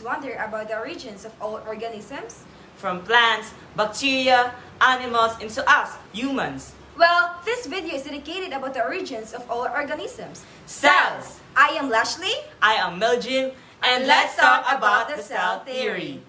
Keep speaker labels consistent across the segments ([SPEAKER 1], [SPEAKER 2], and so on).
[SPEAKER 1] wonder about the origins of all organisms?
[SPEAKER 2] From plants, bacteria, animals, and to us, humans.
[SPEAKER 1] Well, this video is dedicated about the origins of all organisms.
[SPEAKER 2] Cells!
[SPEAKER 1] I am Lashley.
[SPEAKER 2] I am Meljim, and let's talk about the cell theory.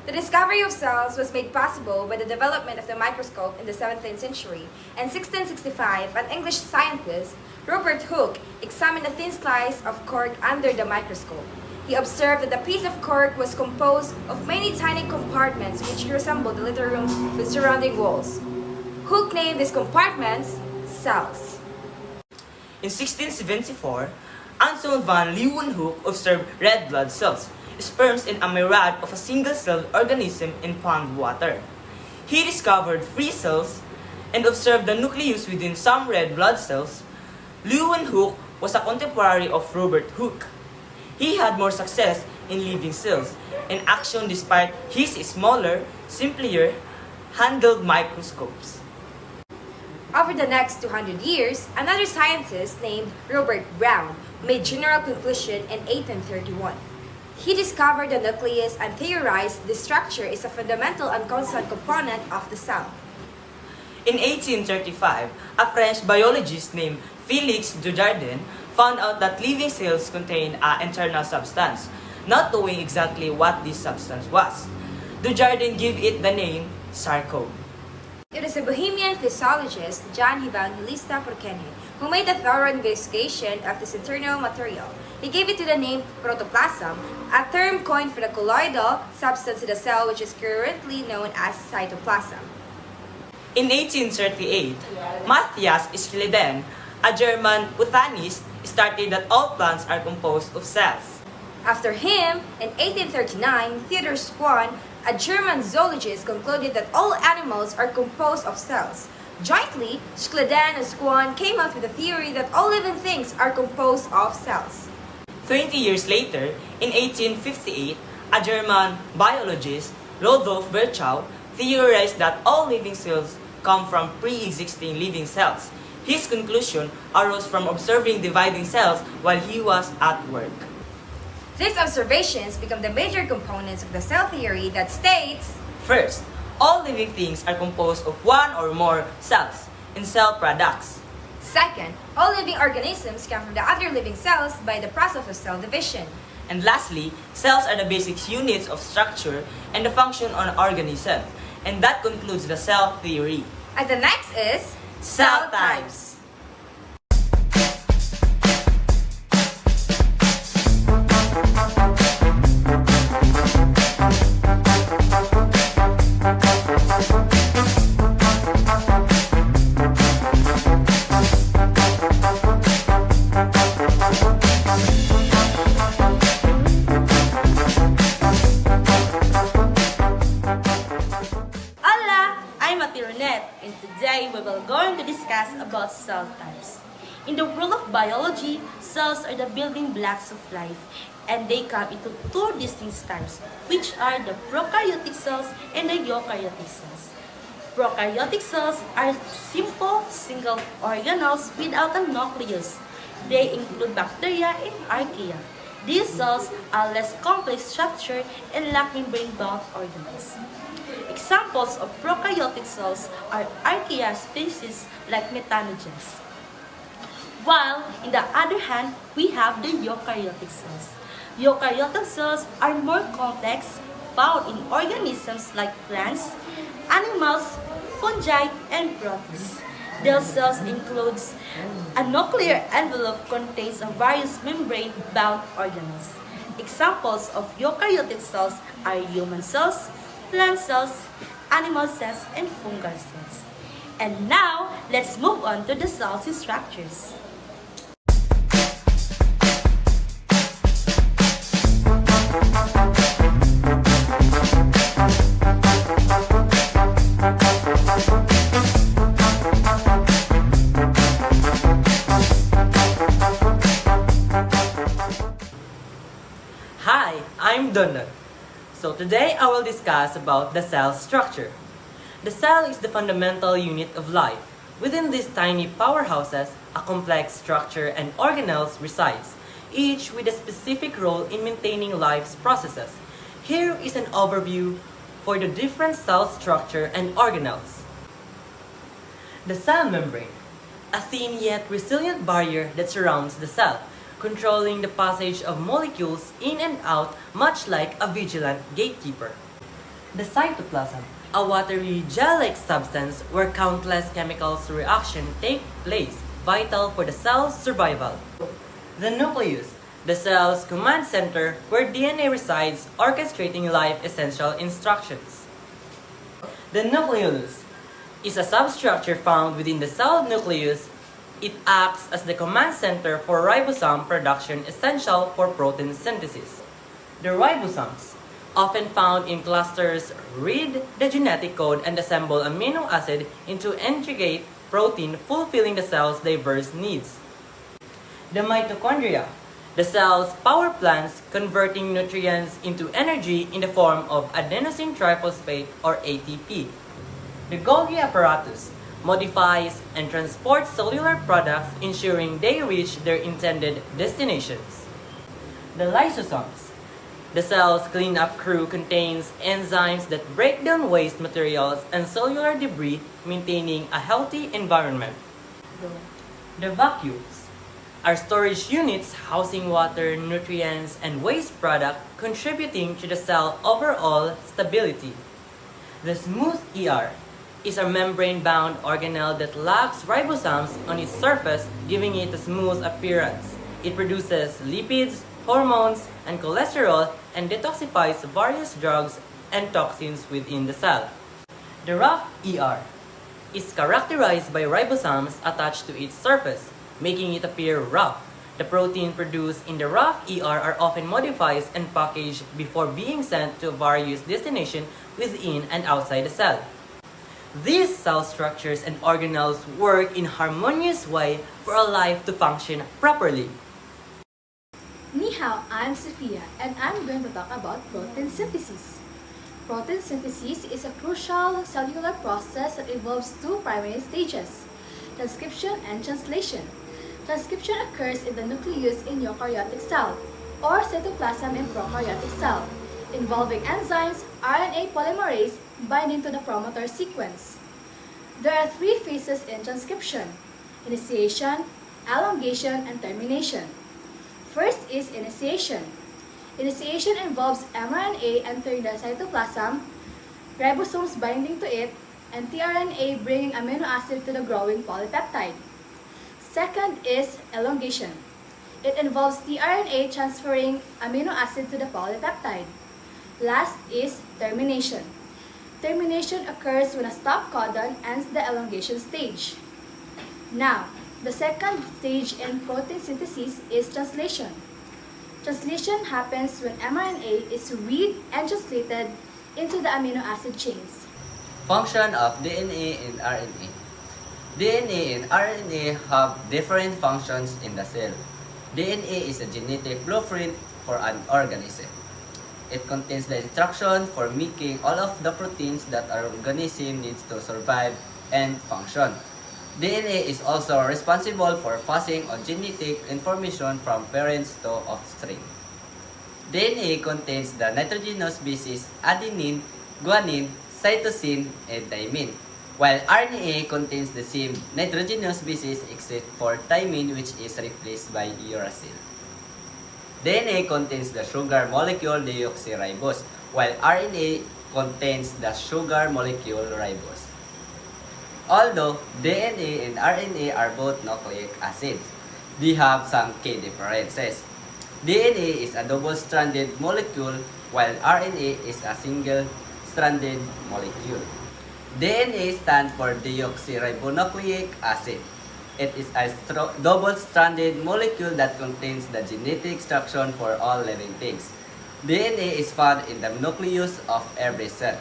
[SPEAKER 1] The discovery of cells was made possible by the development of the microscope in the 17th century. In 1665, an English scientist, Robert Hooke, examined a thin slice of cork under the microscope. He observed that the piece of cork was composed of many tiny compartments which resembled the little rooms with surrounding walls. Hooke named these compartments cells.
[SPEAKER 2] In 1674, Anton van Leeuwenhoek observed red blood cells, sperms in a myriad of a single-celled organism in pond water. He discovered free cells and observed the nucleus within some red blood cells. Leeuwenhoek was a contemporary of Robert Hooke. He had more success in living cells and action despite his smaller, simpler, handled microscopes.
[SPEAKER 1] Over the next 200 years, another scientist named Robert Brown made general conclusion in 1831. He discovered the nucleus and theorized the structure is a fundamental and constant component of the cell.
[SPEAKER 2] In 1835, a French biologist named Félix Dujardin found out that living cells contain an internal substance, not knowing exactly what this substance was. Dujardin gave it the name sarcome.
[SPEAKER 1] It is a Bohemian physiologist, John Evangelista Porqueni, who made a thorough investigation of this internal material. He gave it to the name protoplasm, a term coined for the colloidal substance in the cell which is currently known as cytoplasm.
[SPEAKER 2] In 1838, Matthias Schleden, a German botanist, started that all plants are composed of cells.
[SPEAKER 1] After him, in 1839, Theodor Schwann, a German zoologist, concluded that all animals are composed of cells. Jointly, Schleden and Schwann came up with the theory that all living things are composed of cells.
[SPEAKER 2] 20 years later, in 1858, a German biologist, Rudolf Virchow, theorized that all living cells come from pre-existing living cells. His conclusion arose from observing dividing cells while he was at work.
[SPEAKER 1] These observations become the major components of the cell theory that states,
[SPEAKER 2] First, all living things are composed of one or more cells and cell products.
[SPEAKER 1] second, all living organisms come from the other living cells by the process of cell division.
[SPEAKER 2] And lastly, cells are the basic units of structure and the function of an organism. And that concludes the cell theory.
[SPEAKER 1] And the next is
[SPEAKER 2] Cell types.
[SPEAKER 3] And today we will going to discuss about cell types. In the world of biology, cells are the building blocks of life, and they come into two distinct types, which are the prokaryotic cells and the eukaryotic cells. Prokaryotic cells are simple single organelles without a nucleus. They include bacteria and archaea. These cells are less complex structure and lack membrane-bound organelles. Examples of prokaryotic cells are archaea species like methanogens. While, in the other hand, we have the eukaryotic cells. Eukaryotic cells are more complex, found in organisms like plants, animals, fungi, and protists. Their cells includes a nuclear envelope contains a various membrane-bound organelles. Examples of eukaryotic cells are human cells, plant cells, animal cells, and fungal cells. And now, let's move on to the cell structures.
[SPEAKER 2] Hi, I'm Donald. So today I will discuss about the cell structure.
[SPEAKER 4] The cell is the fundamental unit of life. Within these tiny powerhouses, a complex structure and organelles resides, each with a specific role in maintaining life's processes. Here is an overview for the different cell structure and organelles. The cell membrane, a thin yet resilient barrier that surrounds the cell, controlling the passage of molecules in and out much like a vigilant gatekeeper. The cytoplasm, a watery gel-like substance where countless chemicals reactions take place, vital for the cell's survival. The nucleus, the cell's command center where DNA resides, orchestrating life essential instructions. The nucleolus is a substructure found within the cell nucleus. It acts as the command center for ribosome production essential for protein synthesis. The ribosomes, often found in clusters, read the genetic code and assemble amino acid into intricate protein fulfilling the cell's diverse needs. The mitochondria, the cell's power plants converting nutrients into energy in the form of adenosine triphosphate or ATP. The Golgi apparatus modifies and transports cellular products ensuring they reach their intended destinations. The lysosomes, the cell's cleanup crew contains enzymes that break down waste materials and cellular debris, maintaining a healthy environment. The vacuoles are storage units housing water, nutrients, and waste product contributing to the cell overall stability. The smooth ER is a membrane-bound organelle that lacks ribosomes on its surface, giving it a smooth appearance. It produces lipids, hormones, and cholesterol and detoxifies various drugs and toxins within the cell. The rough ER is characterized by ribosomes attached to its surface, making it appear rough. The protein produced in the rough ER are often modified and packaged before being sent to various destinations within and outside the cell. These cell structures and organelles work in a harmonious way for a life to function properly.
[SPEAKER 5] Ni hao, I'm Sophia, and I'm going to talk about protein synthesis. Protein synthesis is a crucial cellular process that involves two primary stages, transcription and translation. Transcription occurs in the nucleus in eukaryotic cell, or cytoplasm in prokaryotic cell, involving enzymes, RNA polymerase, binding to the promoter sequence. There are three phases in transcription: initiation, elongation, and termination. First is initiation. Initiation involves mRNA entering the cytoplasm, ribosomes binding to it, and tRNA bringing amino acid to the growing polypeptide. Second is elongation. It involves tRNA transferring amino acid to the polypeptide. Last is termination. Termination occurs when a stop codon ends the elongation stage. Now, the second stage in protein synthesis is translation. Translation happens when mRNA is read and translated into the amino acid chains.
[SPEAKER 6] Function of DNA and RNA. DNA and RNA have different functions in the cell. DNA is a genetic blueprint for an organism. It contains the instruction for making all of the proteins that our organism needs to survive and function. DNA is also responsible for passing on genetic information from parents to offspring. DNA contains the nitrogenous bases adenine, guanine, cytosine, and thymine, while RNA contains the same nitrogenous bases except for thymine, which is replaced by uracil. DNA contains the sugar molecule deoxyribose, while RNA contains the sugar molecule ribose. Although DNA and RNA are both nucleic acids, they have some key differences. DNA is a double-stranded molecule, while RNA is a single-stranded molecule. DNA stands for deoxyribonucleic acid. It is a double-stranded molecule that contains the genetic structure for all living things. DNA is found in the nucleus of every cell,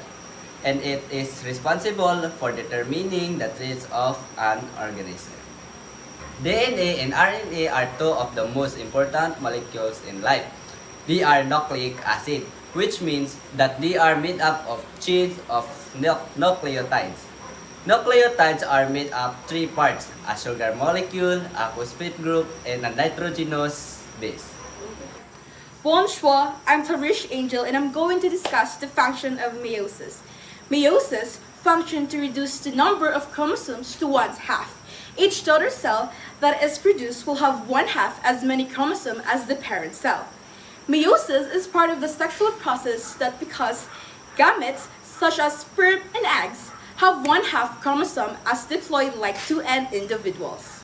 [SPEAKER 6] and it is responsible for determining the traits of an organism. DNA and RNA are two of the most important molecules in life. They are nucleic acid, which means that they are made up of chains of nucleotides. Nucleotides are made up three parts: a sugar molecule, a phosphate group, and a nitrogenous base.
[SPEAKER 7] Bonjour, I'm Tarish Angel and I'm going to discuss the function of meiosis. Meiosis functions to reduce the number of chromosomes to one's half. Each daughter cell that is produced will have one half as many chromosomes as the parent cell. Meiosis is part of the sexual process that because gametes, such as sperm and eggs, have one half chromosome as diploid like two-end individuals.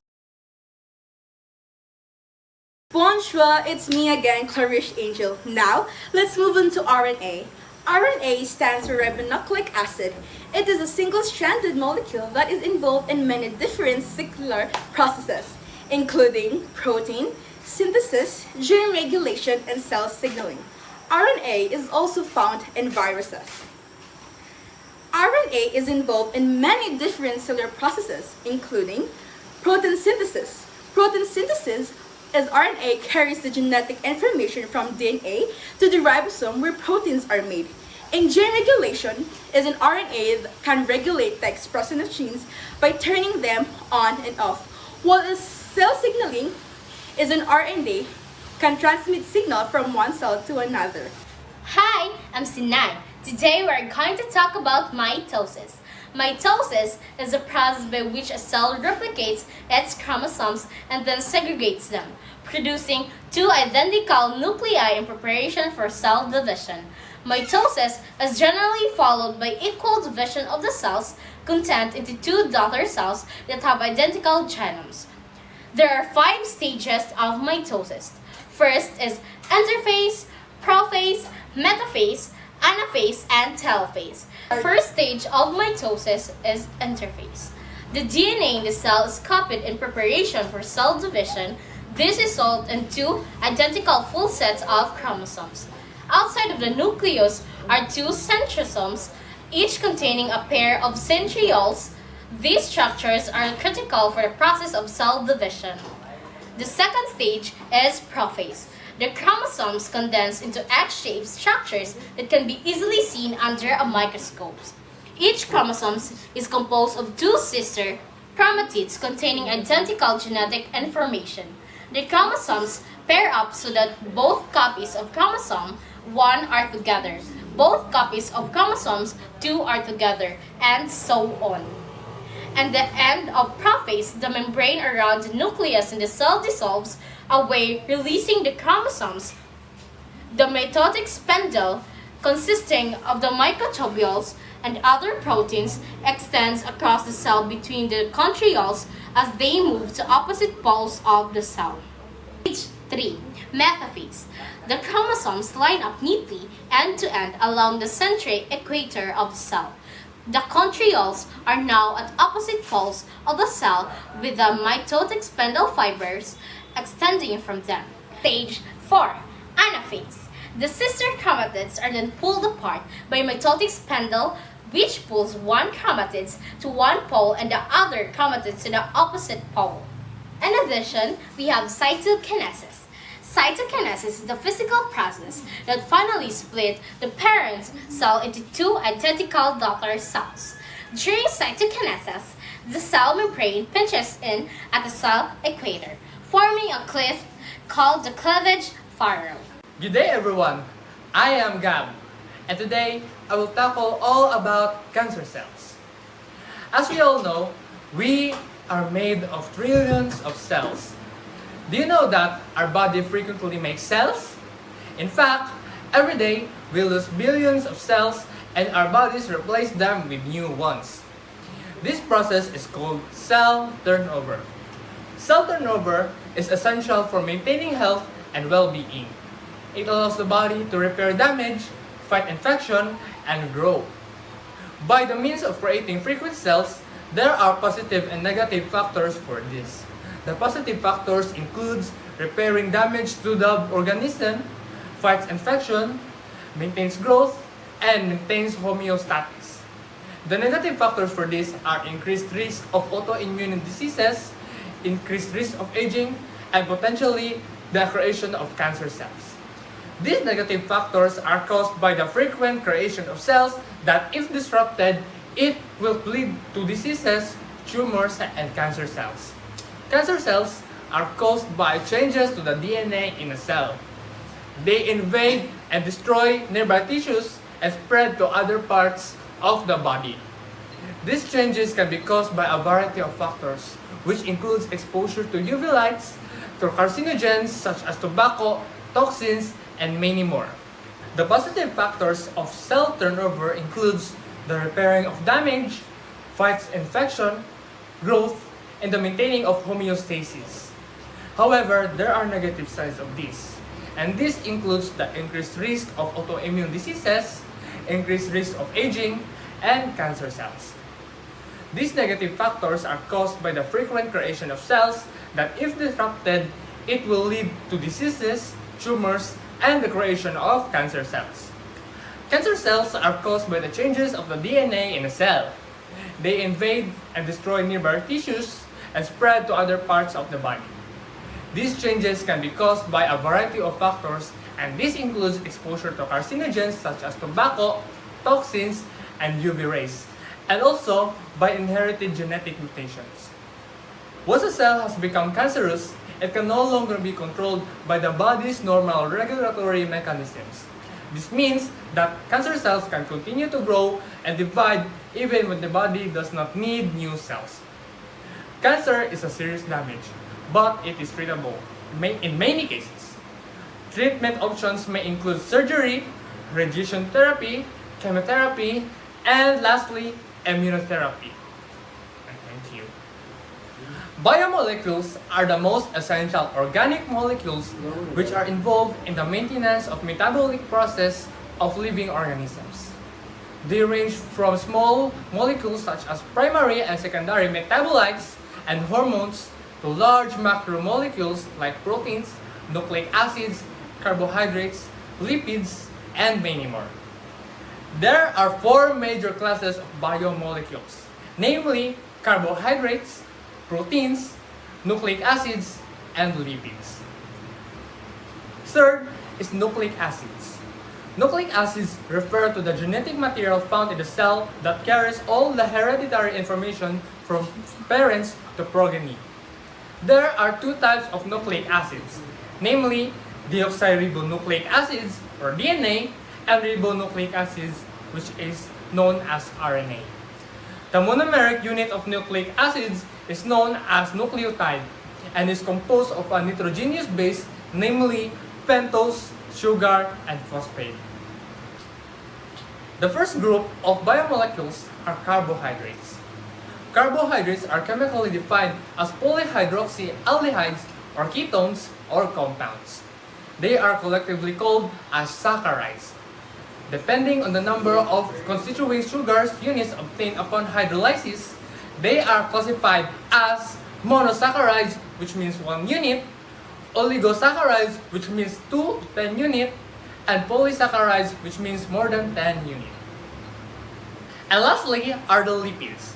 [SPEAKER 7] Bonjour, it's me again, Clarice Angel. Now, let's move on to RNA. RNA stands for ribonucleic acid. It is a single-stranded molecule that is involved in many different cellular processes, including protein, synthesis, gene regulation, and cell signaling. RNA is also found in viruses. RNA is involved in many different cellular processes, including protein synthesis. Protein synthesis as RNA carries the genetic information from DNA to the ribosome where proteins are made. And gene regulation is an RNA that can regulate the expression of genes by turning them on and off, while cell signaling is an RNA can transmit signal from one cell to another.
[SPEAKER 8] Hi, I'm Sinai. Today we're going to talk about mitosis. Mitosis is a process by which a cell replicates its chromosomes and then segregates them, producing two identical nuclei in preparation for cell division. Mitosis is generally followed by equal division of the cell's content into two daughter cells that have identical genomes. There are 5 stages of mitosis. First is interphase, prophase, metaphase, anaphase, and telophase. The first stage of mitosis is interphase. The DNA in the cell is copied in preparation for cell division. This results in two identical full sets of chromosomes. Outside of the nucleus are 2 centrosomes, each containing a pair of centrioles. These structures are critical for the process of cell division. The second stage is prophase. The chromosomes condense into X-shaped structures that can be easily seen under a microscope. Each chromosome is composed of 2 sister chromatids containing identical genetic information. The chromosomes pair up so that both copies of chromosome 1 are together, both copies of chromosomes 2 are together, and so on. At the end of prophase, the membrane around the nucleus in the cell dissolves away, releasing the chromosomes. The mitotic spindle, consisting of the microtubules and other proteins, extends across the cell between the centrioles as they move to opposite poles of the cell. Stage 3. Metaphase. The chromosomes line up neatly end-to-end along the central equator of the cell. The centrioles are now at opposite poles of the cell with the mitotic spindle fibers extending from them. Stage 4. Anaphase. The sister chromatids are then pulled apart by mitotic spindle, which pulls one chromatid to one pole and the other chromatid to the opposite pole. In addition, we have cytokinesis. Cytokinesis is the physical process that finally split the parent cell into 2 identical daughter cells. During cytokinesis, the cell membrane pinches in at the cell equator, forming a cleft called the cleavage furrow.
[SPEAKER 9] Good day everyone, I am Gab, and today I will tackle all about cancer cells. As we all know, we are made of trillions of cells. Do you know that our body frequently makes cells? In fact, every day we lose billions of cells and our bodies replace them with new ones. This process is called cell turnover. Cell turnover is essential for maintaining health and well-being. It allows the body to repair damage, fight infection, and grow. By the means of creating frequent cells, there are positive and negative factors for this. The positive factors include repairing damage to the organism, fights infection, maintains growth, and maintains homeostasis. The negative factors for this are increased risk of autoimmune diseases, increased risk of aging, and potentially the creation of cancer cells. These negative factors are caused by the frequent creation of cells that, if disrupted, it will lead to diseases, tumors, and cancer cells. Cancer cells are caused by changes to the DNA in a cell. They invade and destroy nearby tissues and spread to other parts of the body. These changes can be caused by a variety of factors, which includes exposure to UV lights, to carcinogens such as tobacco, toxins, and many more. The positive factors of cell turnover includes the repairing of damage, fights infection, growth, and the maintaining of homeostasis. However, there are negative sides of this, and this includes the increased risk of autoimmune diseases, increased risk of aging, and cancer cells. These negative factors are caused by the frequent creation of cells that, if disrupted, it will lead to diseases, tumors, and the creation of cancer cells. Cancer cells are caused by the changes of the DNA in a cell. They invade and destroy nearby tissues and spread to other parts of the body. These changes can be caused by a variety of factors, and this includes exposure to carcinogens such as tobacco, toxins, and UV rays, and also by inherited genetic mutations. Once a cell has become cancerous, it can no longer be controlled by the body's normal regulatory mechanisms. This means that cancer cells can continue to grow and divide even when the body does not need new cells. Cancer is a serious damage, but it is treatable in many cases. Treatment options may include surgery, radiation therapy, chemotherapy, and lastly, immunotherapy. Thank you. Biomolecules are the most essential organic molecules which are involved in the maintenance of metabolic process of living organisms. They range from small molecules such as primary and secondary metabolites and hormones to large macromolecules like proteins, nucleic acids, carbohydrates, lipids, and many more. There are 4 major classes of biomolecules, namely carbohydrates, proteins, nucleic acids, and lipids. Third is nucleic acids. Nucleic acids refer to the genetic material found in the cell that carries all the hereditary information from parents to progeny. There are 2 types of nucleic acids, namely deoxyribonucleic acids or DNA and ribonucleic acids, which is known as RNA. The monomeric unit of nucleic acids is known as nucleotide and is composed of a nitrogenous base, namely pentose, sugar, and phosphate. The first group of biomolecules are carbohydrates. Carbohydrates are chemically defined as polyhydroxyaldehydes or ketones or compounds. They are collectively called as saccharides. Depending on the number of constituent sugars units obtained upon hydrolysis, they are classified as monosaccharides, which means 1 unit, oligosaccharides, which means 2 to 10 unit, and polysaccharides, which means more than 10 unit. And lastly are the lipids.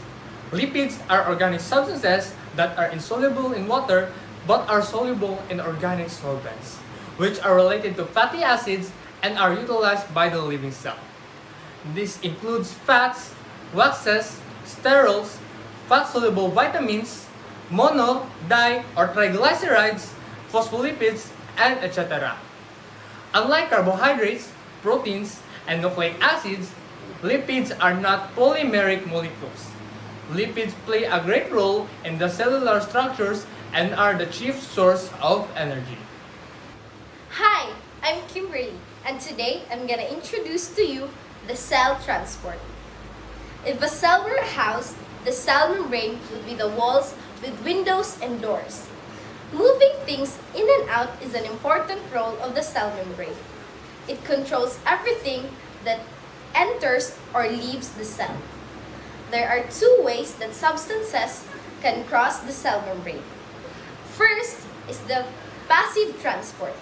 [SPEAKER 9] Lipids are organic substances that are insoluble in water but are soluble in organic solvents, which are related to fatty acids and are utilized by the living cell. This includes fats, waxes, sterols, fat-soluble vitamins, mono, di, or triglycerides, phospholipids, and etc. Unlike carbohydrates, proteins, and nucleic acids, lipids are not polymeric molecules. Lipids play a great role in the cellular structures and are the chief source of energy.
[SPEAKER 8] Hi, I'm Kimberly, and today I'm gonna introduce to you the cell transport. If a cell were a house, the cell membrane would be the walls with windows and doors. Moving things in and out is an important role of the cell membrane. It controls everything that enters or leaves the cell. There are 2 ways that substances can cross the cell membrane. First is the passive transport,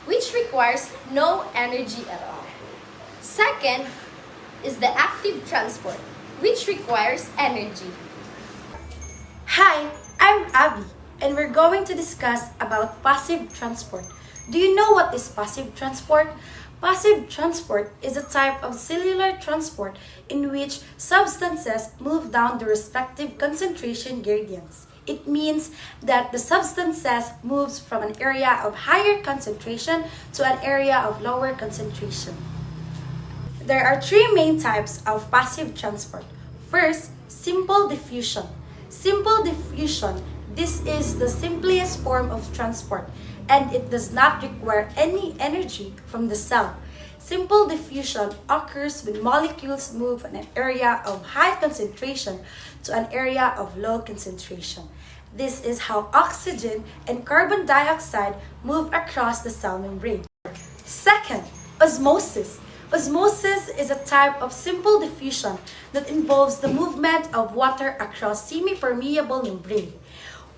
[SPEAKER 8] which requires no energy at all. Second is the active transport, which requires energy.
[SPEAKER 3] Hi, I'm Abby, and we're going to discuss about passive transport,
[SPEAKER 10] Do you know what is passive transport? Passive transport is a type of cellular transport in which substances move down the respective concentration gradients. It means that the substances moves from an area of higher concentration to an area of lower concentration. There are three main types of passive transport. First, simple diffusion. Simple diffusion, this is the simplest form of transport and it does not require any energy from the cell. Simple diffusion occurs when molecules move from an area of high concentration to an area of low concentration. This is how oxygen and carbon dioxide move across the cell membrane. Second, osmosis. Osmosis is a type of simple diffusion that involves the movement of water across semi-permeable membrane.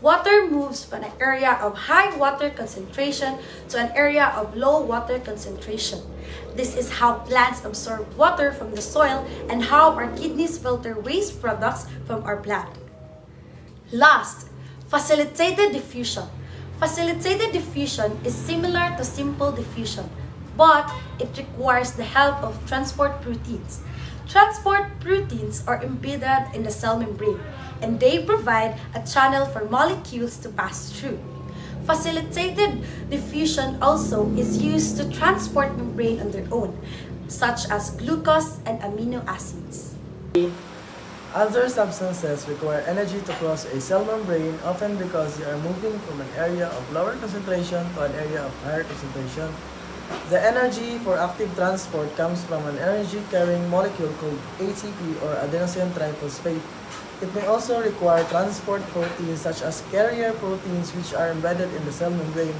[SPEAKER 10] Water moves from an area of high water concentration to an area of low water concentration. This is how plants absorb water from the soil and how our kidneys filter waste products from our blood. Last, facilitated diffusion. Facilitated diffusion is similar to simple diffusion, but it requires the help of transport proteins. Transport proteins are embedded in the cell membrane, and they provide a channel for molecules to pass through. Facilitated diffusion also is used to transport membrane on their own, such as glucose and amino acids.
[SPEAKER 11] Other substances require energy to cross a cell membrane, often because they are moving from an area of lower concentration to an area of higher concentration. The energy for active transport comes from an energy-carrying molecule called ATP or adenosine triphosphate. It may also require transport proteins such as carrier proteins which are embedded in the cell membrane.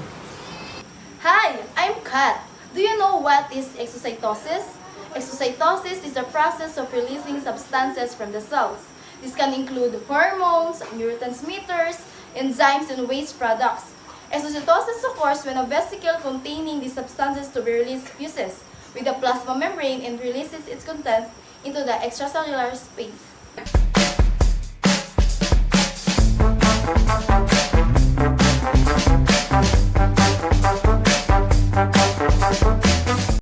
[SPEAKER 5] Hi, I'm Kat. Do you know what is exocytosis? Exocytosis is the process of releasing substances from the cells. This can include hormones, neurotransmitters, enzymes, and waste products. Exocytosis occurs when a vesicle containing these substances to be released fuses with the plasma membrane and releases its contents into the extracellular space.